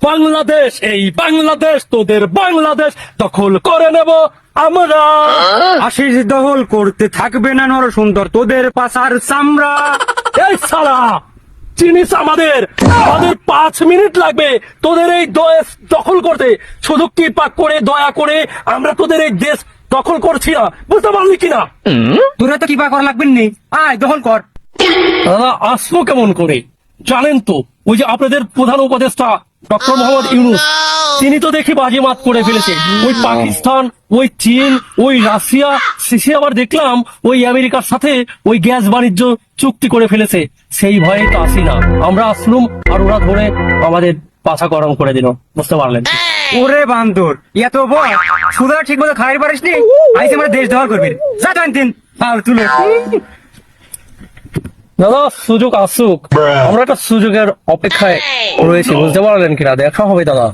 বাংলাদেশ, এই বাংলাদেশ, তোদের বাংলাদেশ দখল করে নেব আমরা। আশিস দখল করতে থাকবে না নর সুন্দর তোদের পাশার চামড়া। এই সালা, চিনিস আমাদের 5 মিনিট লাগবে তোদের এই দেশ দখল করতে। শুধু কৃপা করে দয়া করে আমরা তোদের এই দেশ দখল করছি না, বুঝতে পারলি কিনা? তোরা তো কিবা করা লাগবে নি, আয় দখল কর। দাদা আসলো কেমন করে জানেন তো? ওই যে আপনাদের প্রধান উপদেষ্টা ডক্টর মোহাম্মদ ইউনূস, তিনি তো দেখি বাজিমাত করে ফেলেছে। ওই পাকিস্তান, ওই চীন, ওই রাশিয়া, শেষে আবার দেখলাম ওই আমেরিকার সাথে ওই গ্যাস বাণিজ্য চুক্তি করে ফেলেছে। সেই ভয়ে তো আসি না আমরা, আসলুম আর ওরা ধরে আমাদের পাছা গরম করে দিল, বুঝতে পারলেন? ওরে বান্দর, এত বয় সুদা ঠিক মতো খাইতে পারিস নি, আইসে মানে দেশ দখল করবি। যা টানতেন তুলে। দাদা সুযোগ আসুক, আমরা একটা সুযোগের অপেক্ষায় রয়েছি, বুঝতে পারলেন কিনা? দেখা হবে দাদা।